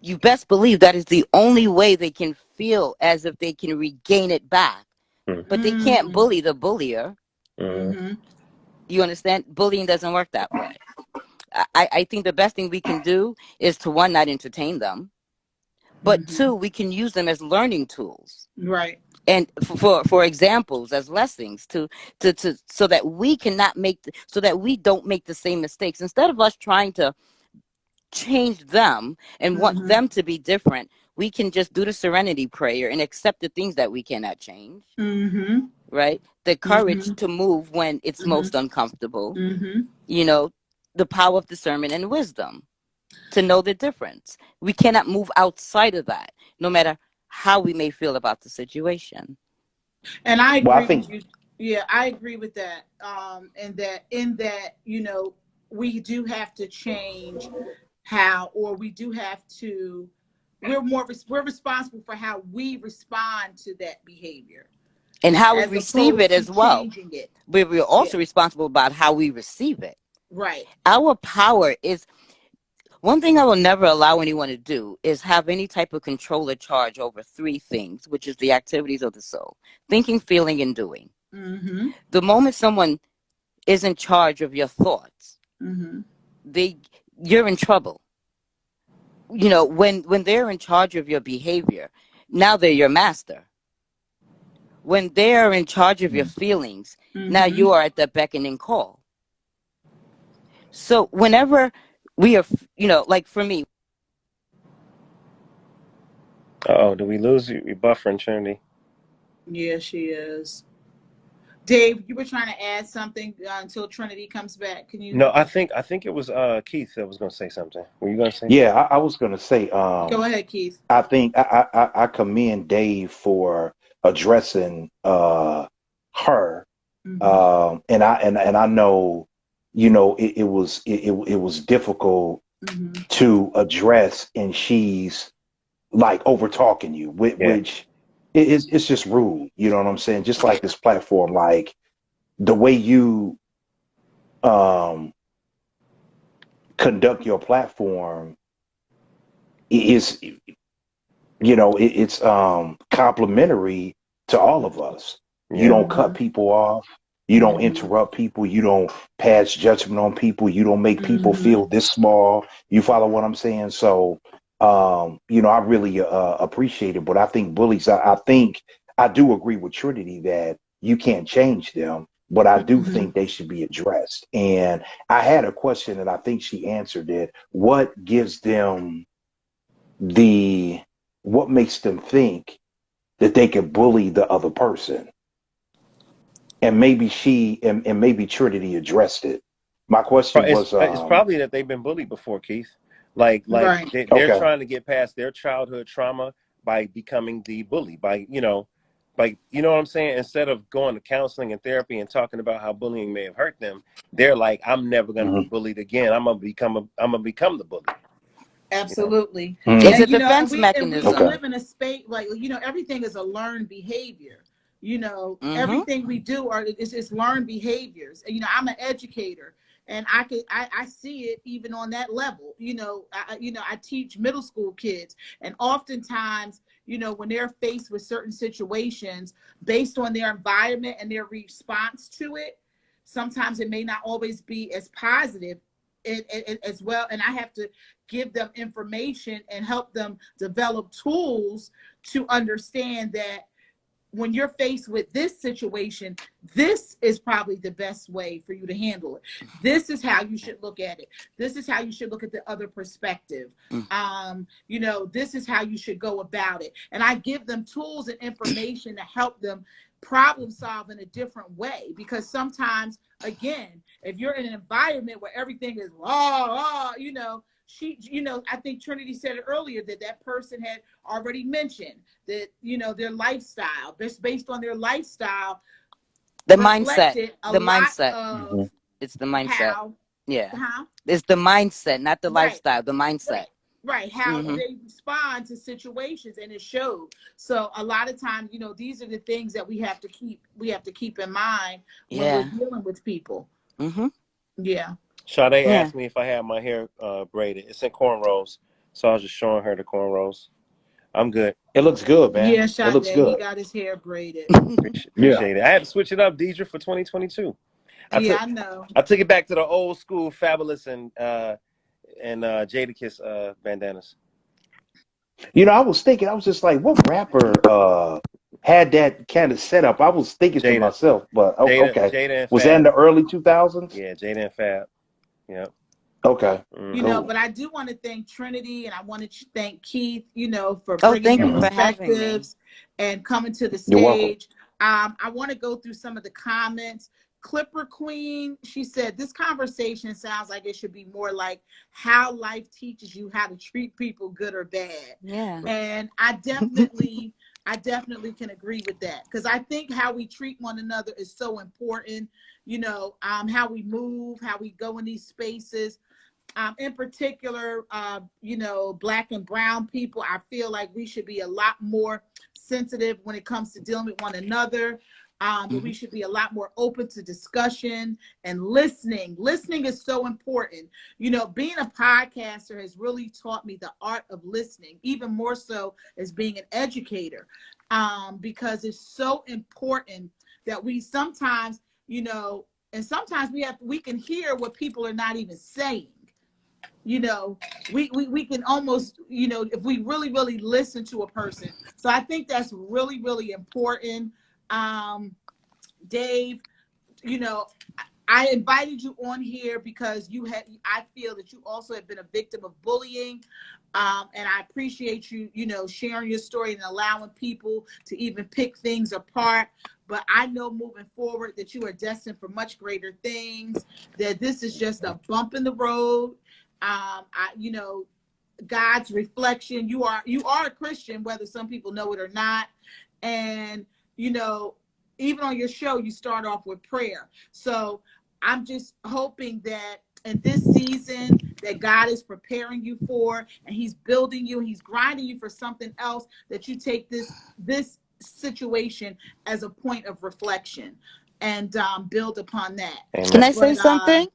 you best believe that is the only way they can feel as if they can regain it back. But they can't bully the bullier. You understand? Bullying doesn't work that way. I think the best thing we can do is to, one, not entertain them, but two, we can use them as learning tools. Right. And for examples, as lessons to so that we cannot so that we don't make the same mistakes. Instead of us trying to change them and want them to be different, we can just do the serenity prayer and accept the things that we cannot change. Right? The courage to move when it's most uncomfortable. The power of discernment and wisdom to know the difference. We cannot move outside of that, no matter how we may feel about the situation. And I agree with you. Yeah, I agree with that. And in that, we do have to change we're responsible for how we respond to that behavior and how we receive it as well. We're also responsible about how we receive it. Right. Our power is, one thing I will never allow anyone to do is have any type of control or charge over three things, which is the activities of the soul: thinking, feeling, and doing. The moment someone is in charge of your thoughts, you're in trouble. When they're in charge of your behavior, now they're your master. When they're in charge of your feelings, now you are at the beckoning call. So whenever we are, like for me. Did we lose you? You're buffering, Trinity. Yeah, she is. Dave, you were trying to add something until Trinity comes back. Can you? No, I think it was Keith that was going to say something. Were you going to say? Yeah, I was going to say. Go ahead, Keith. I think I commend Dave for addressing her, and I know, it was difficult to address, and she's like over talking you, which it's just rude. You know what I'm saying? Just like this platform, like the way you um conduct your platform is, it's complimentary to all of us. You Yeah. don't cut people off. You don't interrupt people. You don't pass judgment on people. You don't make people feel this small. You follow what I'm saying? So, I really appreciate it. But I think bullies, I think I do agree with Trinity that you can't change them, but I do think they should be addressed. And I had a question and I think she answered it. The what makes them think that they could bully the other person? And maybe and maybe Trinity addressed it. My question was, It's probably that they've been bullied before, Keith. Like Right. they're okay. trying to get past their childhood trauma by becoming the bully, by you know what I'm saying? Instead of going to counseling and therapy and talking about how bullying may have hurt them, they're like, I'm never going to be bullied again. I'm gonna become the bully. Absolutely. It's a And defense we mechanism. Okay. live in a space like everything is a learned behavior. Mm-hmm. Everything we do is learned behaviors. I'm an educator, and I see it even on that level. I teach middle school kids, and oftentimes, when they're faced with certain situations based on their environment and their response to it, sometimes it may not always be as positive as well. And I have to give them information and help them develop tools to understand that when you're faced with this situation, this is probably the best way for you to handle it. This is how you should look at it. This is how you should look at the other perspective. This is how you should go about it. And I give them tools and information to help them problem solve in a different way. Because sometimes, again, if you're in an environment where everything is I think Trinity said it earlier that person had already mentioned that, their lifestyle, based on their lifestyle, The mindset. reflected a The lot mindset. of It's the mindset. how, Yeah. It's the mindset, not the right, lifestyle. The mindset. right, how they respond to situations, and it showed. So a lot of times, these are the things that we have to keep in mind when we're dealing with people. Yeah. Sade asked me if I had my hair braided. It's in cornrows, so I was just showing her the cornrows. I'm good. It looks good, man. Yeah, It looks Sade, he good. got his hair braided. Appreciate it. I had to switch it up, Deidre, for 2022. I know. I took it back to the old school Fabulous and Jadakiss bandanas. I was just like, what rapper had that kind of setup? I was thinking to myself, but okay. Jada and Was Fab. that in the early 2000s? Yeah, Jada and Fab. Yeah. Okay. But I do want to thank Trinity, and I want to thank Keith, for bringing their perspectives and coming to the stage. You're welcome. I want to go through some of the comments. Clipper Queen, she said, this conversation sounds like it should be more like how life teaches you how to treat people, good or bad. Yeah. And I definitely can agree with that, because I think how we treat one another is so important. How we move, how we go in these spaces. In particular, Black and brown people, I feel like we should be a lot more sensitive when it comes to dealing with one another. But we should be a lot more open to discussion and listening. Listening is so important. Being a podcaster has really taught me the art of listening, even more so as being an educator, because it's so important that we sometimes, and sometimes we can hear what people are not even saying. We can almost, if we really, really listen to a person. So I think that's really, really important. Dave, I invited you on here because I feel that you also have been a victim of bullying. And I appreciate you, sharing your story and allowing people to even pick things apart. But I know moving forward that you are destined for much greater things, that this is just a bump in the road. God's reflection. You are a Christian, whether some people know it or not. And, even on your show, you start off with prayer. So I'm just hoping that in this season that God is preparing you for, and he's building you, and he's grinding you for something else, that you take this situation as a point of reflection and build upon that. Amen. Can I say something?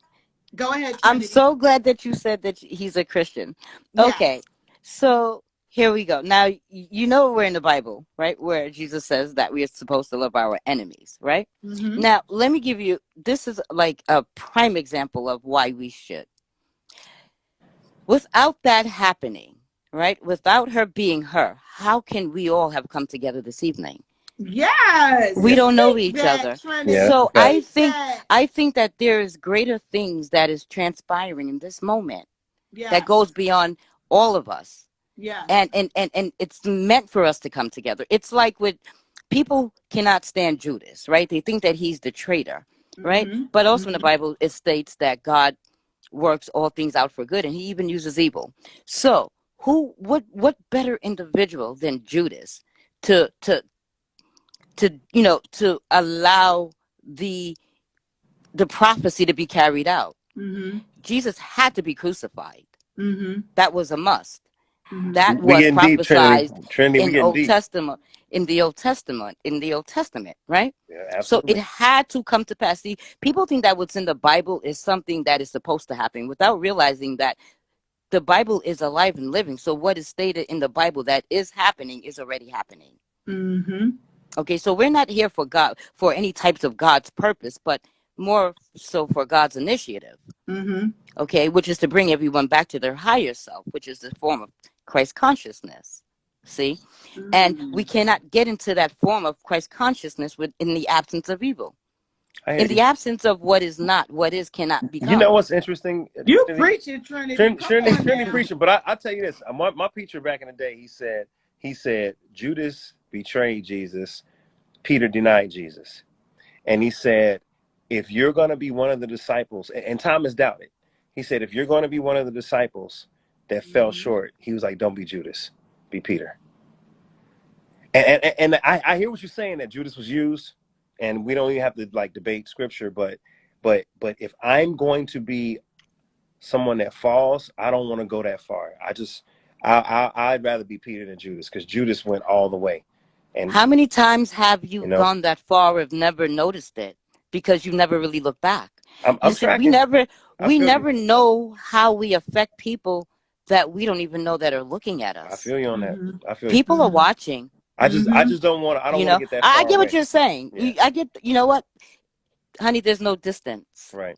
Go ahead, Trinity. I'm so glad that you said that he's a Christian. Yes. Okay, so here we go. Now, you know we're in the Bible, right? Where Jesus says that we are supposed to love our enemies, right? Mm-hmm. Now, let me give you, this is like a prime example of why we should. Without that happening, right? Without her being her, how can we all have come together this evening? Yes. We don't know each other. Yeah, So that's I think that there is greater things that is transpiring in this moment that goes beyond all of us. Yeah. And it's meant for us to come together. It's like with people cannot stand Judas, right? They think that he's the traitor, right? Mm-hmm. But also in the Bible, it states that God works all things out for good, and he even uses evil. So what better individual than Judas to to allow the prophecy to be carried out? Mm-hmm. Jesus had to be crucified. Mm-hmm. That was a must. Mm-hmm. That we was getting deep, prophesied Trinity. in We getting deep. the Old Testament, right? Yeah, So absolutely. it had to come to pass. See, people think that what's in the Bible is something that is supposed to happen without realizing that the Bible is alive and living. So what is stated in the Bible that is happening is already happening. Mm-hmm. Okay, so we're not here for God, for any types of God's purpose, but more so for God's initiative. Mm-hmm. Okay, which is to bring everyone back to their higher self, which is the form of Christ consciousness. See? Mm-hmm. And we cannot get into that form of Christ consciousness in the absence of evil. In the absence of what is not, what is cannot become. You know what's interesting? You preaching, Trinity. Trinity preaching. But I tell you this, my preacher back in the day, he said Judas betrayed Jesus, Peter denied Jesus. And he said, if you're going to be one of the disciples, and Thomas doubted, he said, if you're going to be one of the disciples that fell short, he was like, don't be Judas, be Peter. And I hear what you're saying, that Judas was used, and we don't even have to like debate scripture, but if I'm going to be someone that falls, I don't want to go that far. I'd rather be Peter than Judas, because Judas went all the way. And how many times have you gone that far and never noticed it because you never really look back? I'm tracking. We never know how we affect people that we don't even know that are looking at us. I feel you on that. I feel people are watching. I just don't want to. I don't want to get that far I get away. what you're saying. Yeah. I get. You know what, honey? There's no distance. Right.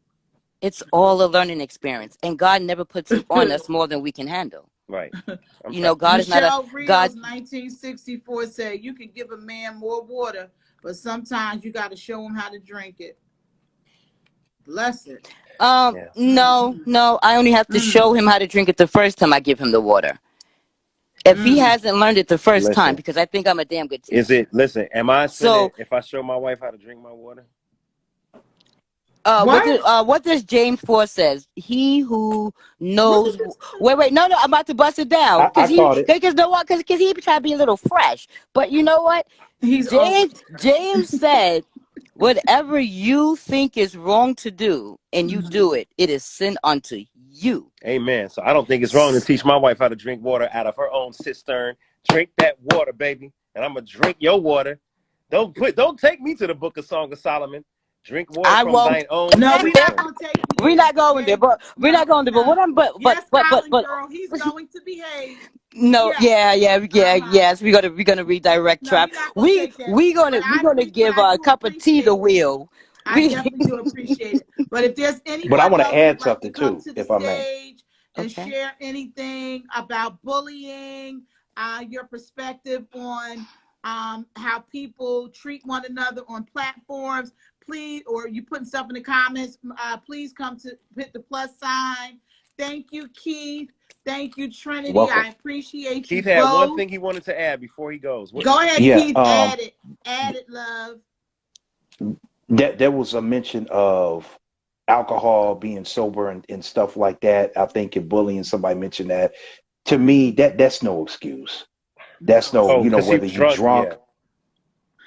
It's all a learning experience, and God never puts on us more than we can handle. Right. God is not a God. 1964 said you can give a man more water, but sometimes you got to show him how to drink it. Bless it. No. I only have to show him how to drink it the first time I give him the water. If he hasn't learned it the first time, because I think I'm a damn good teacher. Am I sinning if I show my wife how to drink my water? What does James 4 says? He who knows. Wait. No. I'm about to bust it down because he try to be a little fresh. But you know what? James said, whatever you think is wrong to do and you do it, it is sin unto you. Amen. So I don't think it's wrong to teach my wife how to drink water out of her own cistern. Drink that water, baby, and I'm gonna drink your water. Don't take me to the Book of Song of Solomon. Drink water from thine own. No, we're not gonna take you. We're not going there, but we're not going there. But what I'm but girl, he's going to behave. No, yes. We're gonna redirect trap. We're gonna give a cup of tea the wheel. I definitely do appreciate it. But if there's anyone, but I want to add to something come too, to the if I may, stage and share anything about bullying, your perspective on how people treat one another on platforms, please, or you putting stuff in the comments, please come to hit the plus sign. Thank you, Keith. Thank you, Trinity. Welcome. I appreciate you. Keith had one thing he wanted to add before he goes. Go ahead, Keith. Add it, love. There was a mention of alcohol, being sober, and stuff like that. I think in bullying, somebody mentioned that. To me, that's no excuse. That's no, whether you're drunk,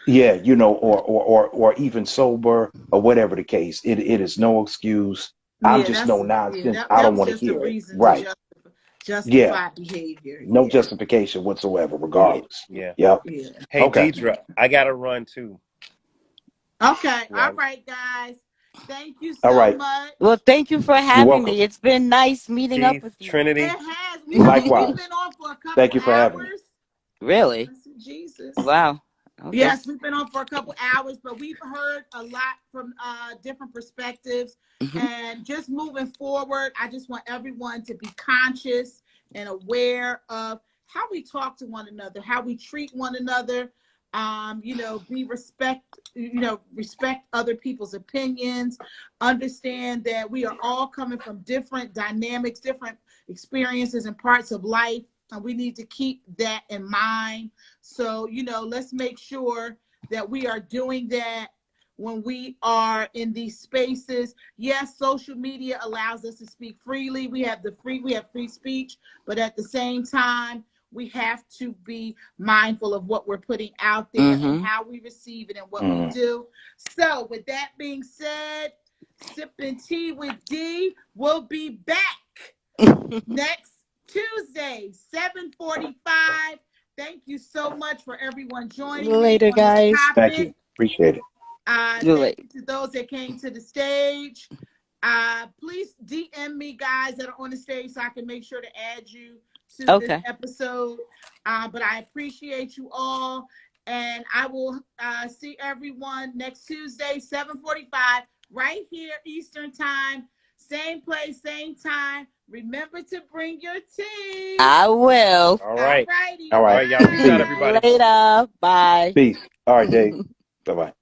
or even sober, or whatever the case. It is no excuse. I'm just no nonsense. I don't want to hear it. Right. justified behavior. No justification whatsoever, regardless. Yeah. Yep. Yeah. Hey, Okay. Deidre, I gotta run too. Okay. Yeah. All right, guys. Thank you All so right. much. Well, thank you for You're having welcome. me. It's been nice meeting up Keith, with you. Trinity. It has. Likewise. We've been on for a couple Thank you for having me. hours. Really? Jesus. Wow. Okay. Yes, we've been on for a couple hours, but we've heard a lot from different perspectives. And just moving forward, I just want everyone to be conscious and aware of how we talk to one another, how we treat one another. Respect other people's opinions. Understand that we are all coming from different dynamics, different experiences and parts of life. And we need to keep that in mind. So, let's make sure that we are doing that when we are in these spaces. Yes, social media allows us to speak freely. We have free speech, but at the same time, we have to be mindful of what we're putting out there and how we receive it and what we do. So with that being said, Sipping Tea with D will be back next Tuesday, 7:45. Thank you so much for everyone joining Later, me on guys. this topic. Thank you. Appreciate it. Thank you to those that came to the stage. Please DM me, guys, that are on the stage, so I can make sure to add you to this episode. But I appreciate you all, and I will see everyone next Tuesday, 7:45, right here Eastern Time. Same place, same time. Remember to bring your tea. I will. All right. Alrighty. All right. Y'all. Peace out, everybody. Later. Bye. Peace. All right, Dave. Bye-bye.